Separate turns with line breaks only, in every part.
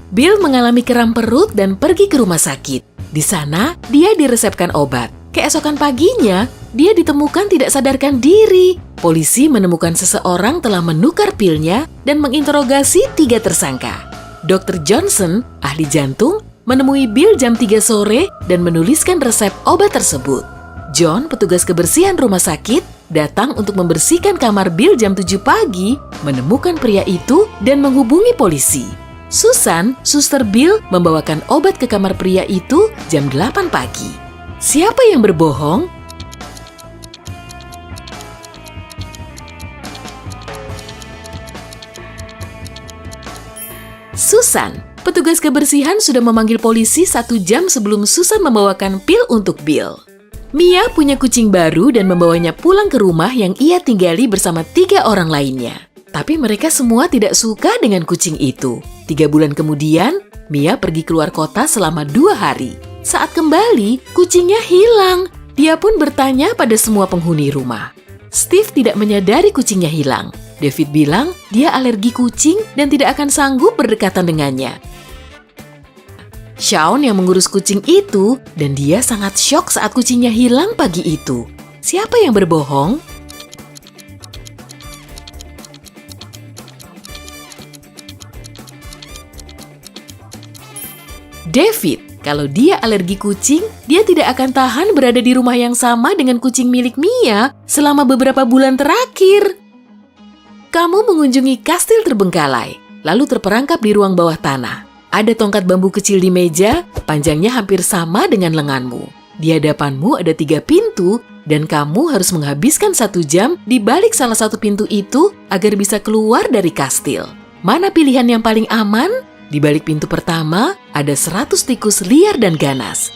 Bill mengalami kram perut dan pergi ke rumah sakit. Di sana, dia diresepkan obat. Keesokan paginya, dia ditemukan tidak sadarkan diri. Polisi menemukan seseorang telah menukar pilnya dan menginterogasi 3 tersangka. Dr. Johnson, ahli jantung, menemui Bill jam 3 sore dan menuliskan resep obat tersebut. John, petugas kebersihan rumah sakit, datang untuk membersihkan kamar Bill jam 7 pagi, menemukan pria itu dan menghubungi polisi. Susan, suster Bill, membawakan obat ke kamar pria itu jam 8 pagi. Siapa yang berbohong? Susan. Petugas kebersihan sudah memanggil polisi 1 jam sebelum Susan membawakan pil untuk Bill. Mia punya kucing baru dan membawanya pulang ke rumah yang ia tinggali bersama 3 orang lainnya. Tapi mereka semua tidak suka dengan kucing itu. 3 bulan kemudian, Mia pergi keluar kota selama 2 hari. Saat kembali, kucingnya hilang. Dia pun bertanya pada semua penghuni rumah. Steve tidak menyadari kucingnya hilang. David bilang dia alergi kucing dan tidak akan sanggup berdekatan dengannya. Shaun yang mengurus kucing itu dan dia sangat syok saat kucingnya hilang pagi itu. Siapa yang berbohong? David. Kalau dia alergi kucing, dia tidak akan tahan berada di rumah yang sama dengan kucing milik Mia selama beberapa bulan terakhir. Kamu mengunjungi kastil terbengkalai, lalu terperangkap di ruang bawah tanah. Ada tongkat bambu kecil di meja, panjangnya hampir sama dengan lenganmu. Di hadapanmu ada 3 pintu, dan kamu harus menghabiskan 1 jam di balik salah satu pintu itu agar bisa keluar dari kastil. Mana pilihan yang paling aman? Di balik pintu pertama, ada 100 tikus liar dan ganas.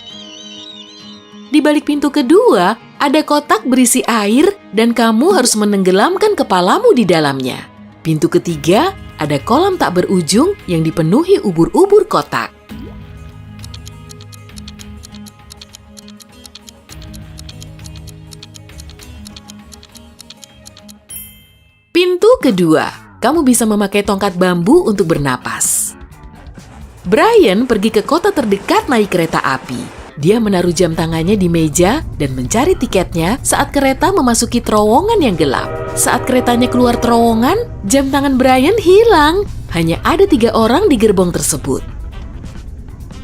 Di balik pintu kedua, ada kotak berisi air dan kamu harus menenggelamkan kepalamu di dalamnya. Pintu ketiga, ada kolam tak berujung yang dipenuhi ubur-ubur kotak. Pintu kedua, kamu bisa memakai tongkat bambu untuk bernapas. Brian pergi ke kota terdekat naik kereta api. Dia menaruh jam tangannya di meja dan mencari tiketnya saat kereta memasuki terowongan yang gelap. Saat keretanya keluar terowongan, jam tangan Brian hilang. Hanya ada 3 orang di gerbong tersebut.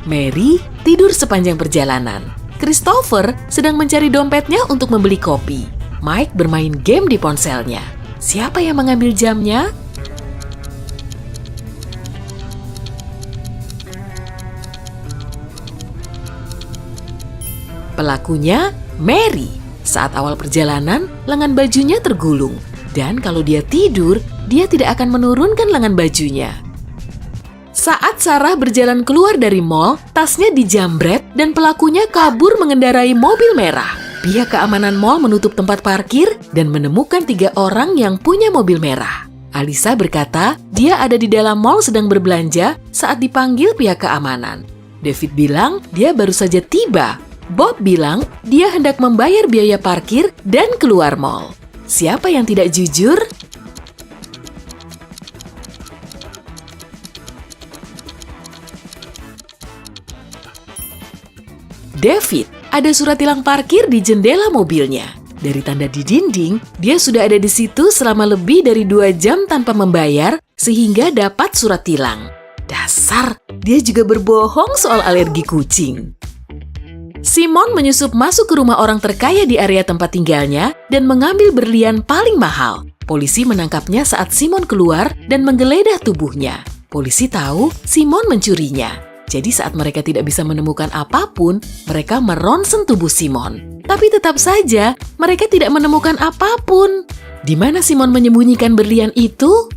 Mary tidur sepanjang perjalanan. Christopher sedang mencari dompetnya untuk membeli kopi. Mike bermain game di ponselnya. Siapa yang mengambil jamnya? Pelakunya, Mary. Saat awal perjalanan, lengan bajunya tergulung. Dan kalau dia tidur, dia tidak akan menurunkan lengan bajunya. Saat Sarah berjalan keluar dari mall, tasnya dijambret dan pelakunya kabur mengendarai mobil merah. Pihak keamanan mall menutup tempat parkir dan menemukan 3 orang yang punya mobil merah. Alisa berkata dia ada di dalam mall sedang berbelanja saat dipanggil pihak keamanan. David bilang dia baru saja tiba. Bob bilang dia hendak membayar biaya parkir dan keluar mall. Siapa yang tidak jujur? David, ada surat tilang parkir di jendela mobilnya. Dari tanda di dinding, dia sudah ada di situ selama lebih dari 2 jam tanpa membayar sehingga dapat surat tilang. Dasar, dia juga berbohong soal alergi kucing. Simon menyusup masuk ke rumah orang terkaya di area tempat tinggalnya dan mengambil berlian paling mahal. Polisi menangkapnya saat Simon keluar dan menggeledah tubuhnya. Polisi tahu Simon mencurinya. Jadi saat mereka tidak bisa menemukan apapun, mereka meronsen tubuh Simon. Tapi tetap saja, mereka tidak menemukan apapun. Di mana Simon menyembunyikan berlian itu?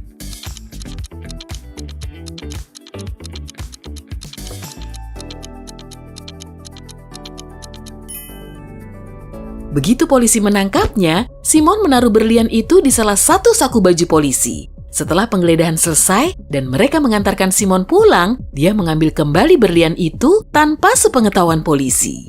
Begitu polisi menangkapnya, Simon menaruh berlian itu di salah satu saku baju polisi. Setelah penggeledahan selesai dan mereka mengantarkan Simon pulang, dia mengambil kembali berlian itu tanpa sepengetahuan polisi.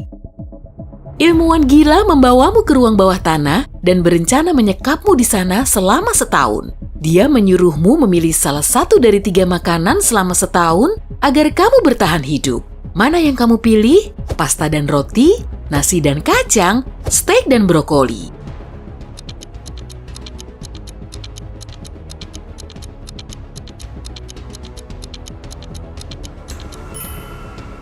Ilmuwan gila membawamu ke ruang bawah tanah dan berencana menyekapmu di sana selama setahun. Dia menyuruhmu memilih salah satu dari 3 makanan selama setahun agar kamu bertahan hidup. Mana yang kamu pilih? Pasta dan roti, nasi dan kacang, steak dan brokoli.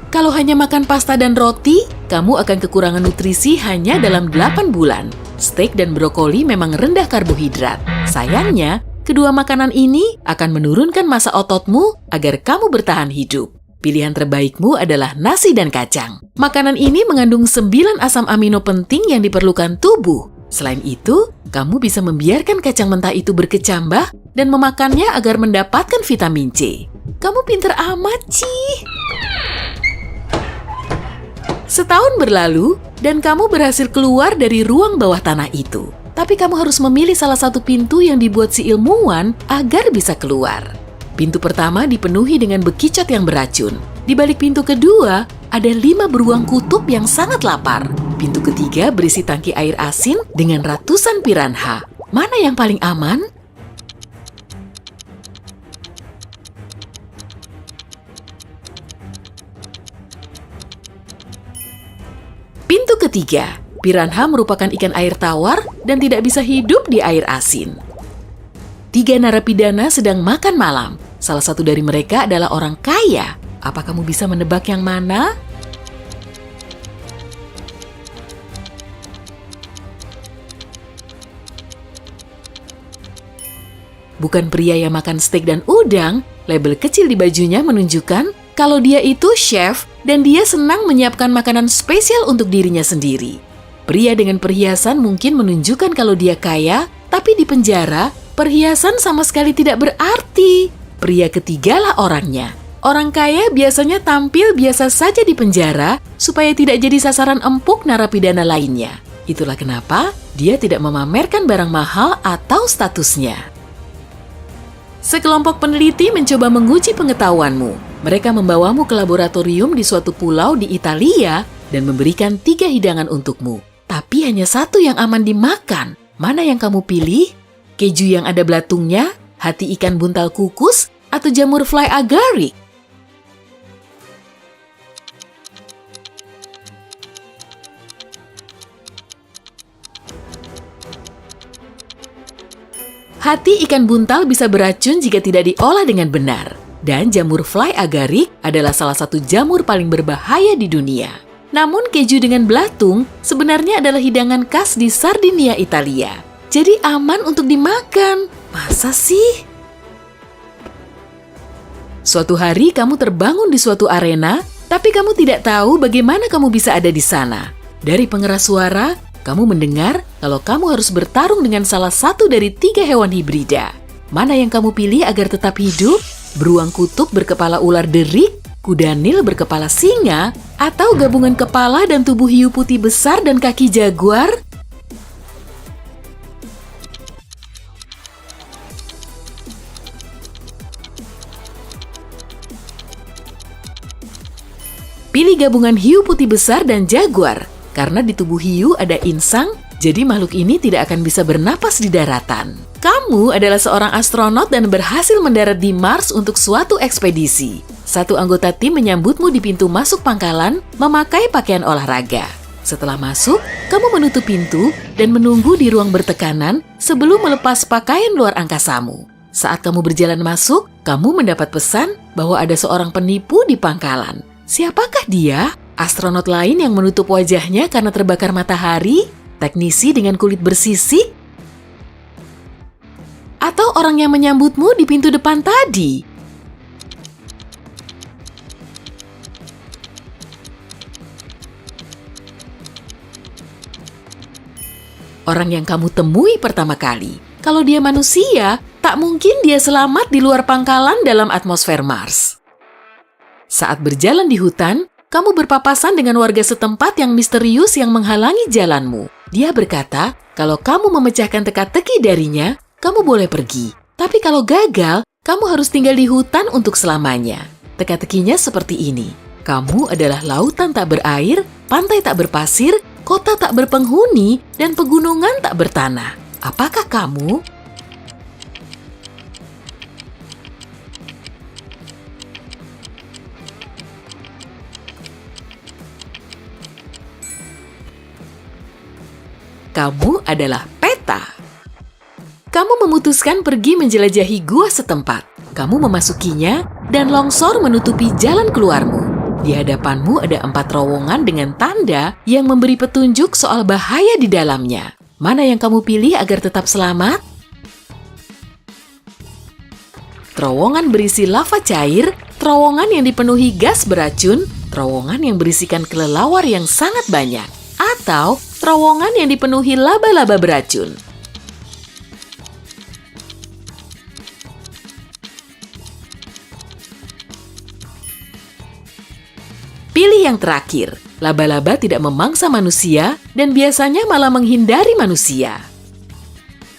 Kalau hanya makan pasta dan roti, kamu akan kekurangan nutrisi hanya dalam 8 bulan. Steak dan brokoli memang rendah karbohidrat. Sayangnya, kedua makanan ini akan menurunkan massa ototmu agar kamu bertahan hidup. Pilihan terbaikmu adalah nasi dan kacang. Makanan ini mengandung 9 asam amino penting yang diperlukan tubuh. Selain itu, kamu bisa membiarkan kacang mentah itu berkecambah dan memakannya agar mendapatkan vitamin C. Kamu pinter amat, Ci! Setahun berlalu, dan kamu berhasil keluar dari ruang bawah tanah itu. Tapi kamu harus memilih salah satu pintu yang dibuat si ilmuwan agar bisa keluar. Pintu pertama dipenuhi dengan bekicot yang beracun. Di balik pintu kedua, ada 5 beruang kutub yang sangat lapar. Pintu ketiga berisi tangki air asin dengan ratusan piranha. Mana yang paling aman? Pintu ketiga, piranha merupakan ikan air tawar dan tidak bisa hidup di air asin. 3 narapidana sedang makan malam. Salah satu dari mereka adalah orang kaya. Apa kamu bisa menebak yang mana? Bukan pria yang makan steak dan udang. Label kecil di bajunya menunjukkan kalau dia itu chef dan dia senang menyiapkan makanan spesial untuk dirinya sendiri. Pria dengan perhiasan mungkin menunjukkan kalau dia kaya, tapi di penjara, perhiasan sama sekali tidak berarti. Pria ketigalah orangnya. Orang kaya biasanya tampil biasa saja di penjara supaya tidak jadi sasaran empuk narapidana lainnya. Itulah kenapa dia tidak memamerkan barang mahal atau statusnya. Sekelompok peneliti mencoba menguji pengetahuanmu. Mereka membawamu ke laboratorium di suatu pulau di Italia dan memberikan 3 hidangan untukmu. Tapi hanya satu yang aman dimakan. Mana yang kamu pilih? Keju yang ada belatungnya, hati ikan buntal kukus, atau jamur fly agaric? Hati ikan buntal bisa beracun jika tidak diolah dengan benar. Dan jamur fly agaric adalah salah satu jamur paling berbahaya di dunia. Namun keju dengan belatung sebenarnya adalah hidangan khas di Sardinia, Italia. Jadi aman untuk dimakan. Masa sih? Suatu hari kamu terbangun di suatu arena, tapi kamu tidak tahu bagaimana kamu bisa ada di sana. Dari pengeras suara, kamu mendengar kalau kamu harus bertarung dengan salah satu dari 3 hewan hibrida. Mana yang kamu pilih agar tetap hidup? Beruang kutub berkepala ular derik, kuda Nil berkepala singa, atau gabungan kepala dan tubuh hiu putih besar dan kaki jaguar? Pilih gabungan hiu putih besar dan jaguar. Karena di tubuh hiu ada insang, jadi makhluk ini tidak akan bisa bernapas di daratan. Kamu adalah seorang astronot dan berhasil mendarat di Mars untuk suatu ekspedisi. Satu anggota tim menyambutmu di pintu masuk pangkalan memakai pakaian olahraga. Setelah masuk, kamu menutup pintu dan menunggu di ruang bertekanan sebelum melepas pakaian luar angkasamu. Saat kamu berjalan masuk, kamu mendapat pesan bahwa ada seorang penipu di pangkalan. Siapakah dia? Astronot lain yang menutup wajahnya karena terbakar matahari? Teknisi dengan kulit bersisik? Atau orang yang menyambutmu di pintu depan tadi? Orang yang kamu temui pertama kali. Kalau dia manusia, tak mungkin dia selamat di luar pangkalan dalam atmosfer Mars. Saat berjalan di hutan, kamu berpapasan dengan warga setempat yang misterius yang menghalangi jalanmu. Dia berkata, kalau kamu memecahkan teka-teki darinya, kamu boleh pergi. Tapi kalau gagal, kamu harus tinggal di hutan untuk selamanya. Teka-tekinya seperti ini. Kamu adalah lautan tak berair, pantai tak berpasir, kota tak berpenghuni, dan pegunungan tak bertanah. Apakah kamu? kamu adalah peta. Kamu memutuskan pergi menjelajahi gua setempat. Kamu memasukinya dan longsor menutupi jalan keluarmu. Di hadapanmu ada 4 terowongan dengan tanda yang memberi petunjuk soal bahaya di dalamnya. Mana yang kamu pilih agar tetap selamat? Terowongan berisi lava cair, terowongan yang dipenuhi gas beracun, terowongan yang berisikan kelelawar yang sangat banyak, atau terowongan yang dipenuhi laba-laba beracun. Pilih yang terakhir. Laba-laba tidak memangsa manusia dan biasanya malah menghindari manusia.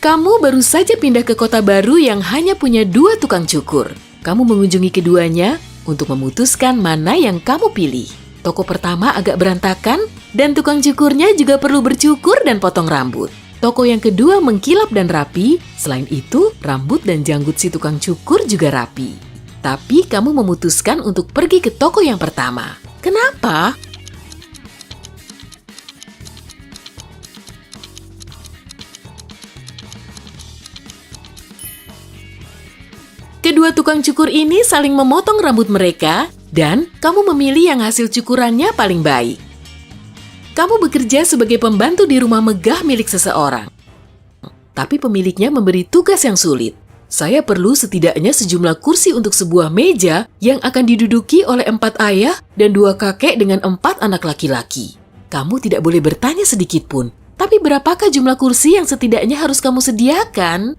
Kamu baru saja pindah ke kota baru yang hanya punya 2 tukang cukur. Kamu mengunjungi keduanya untuk memutuskan mana yang kamu pilih. Toko pertama agak berantakan dan tukang cukurnya juga perlu bercukur dan potong rambut. Toko yang kedua mengkilap dan rapi. Selain itu, rambut dan janggut si tukang cukur juga rapi. Tapi kamu memutuskan untuk pergi ke toko yang pertama. Kenapa? Kedua tukang cukur ini saling memotong rambut mereka dan kamu memilih yang hasil cukurannya paling baik. Kamu bekerja sebagai pembantu di rumah megah milik seseorang. Tapi pemiliknya memberi tugas yang sulit. Saya perlu setidaknya sejumlah kursi untuk sebuah meja yang akan diduduki oleh 4 ayah dan 2 kakek dengan 4 anak laki-laki. Kamu tidak boleh bertanya sedikit pun. Tapi berapakah jumlah kursi yang setidaknya harus kamu sediakan?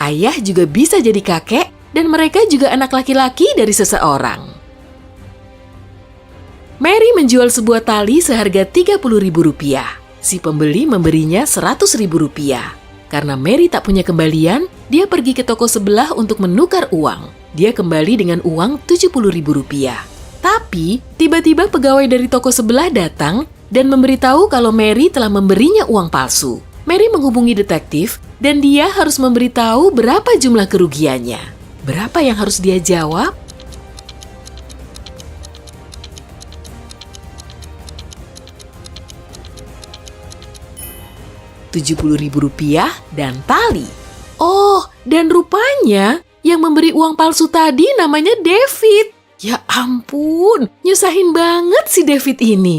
Ayah juga bisa jadi kakek dan mereka juga anak laki-laki dari seseorang. Mary menjual sebuah tali seharga Rp30.000. Si pembeli memberinya Rp100.000. Karena Mary tak punya kembalian, dia pergi ke toko sebelah untuk menukar uang. Dia kembali dengan uang Rp70.000. Tapi, tiba-tiba pegawai dari toko sebelah datang dan memberitahu kalau Mary telah memberinya uang palsu. Mary menghubungi detektif dan dia harus memberitahu berapa jumlah kerugiannya. Berapa yang harus dia jawab? Rp70.000 dan tali. Oh, dan rupanya yang memberi uang palsu tadi namanya David. Ya ampun, nyusahin banget si David ini.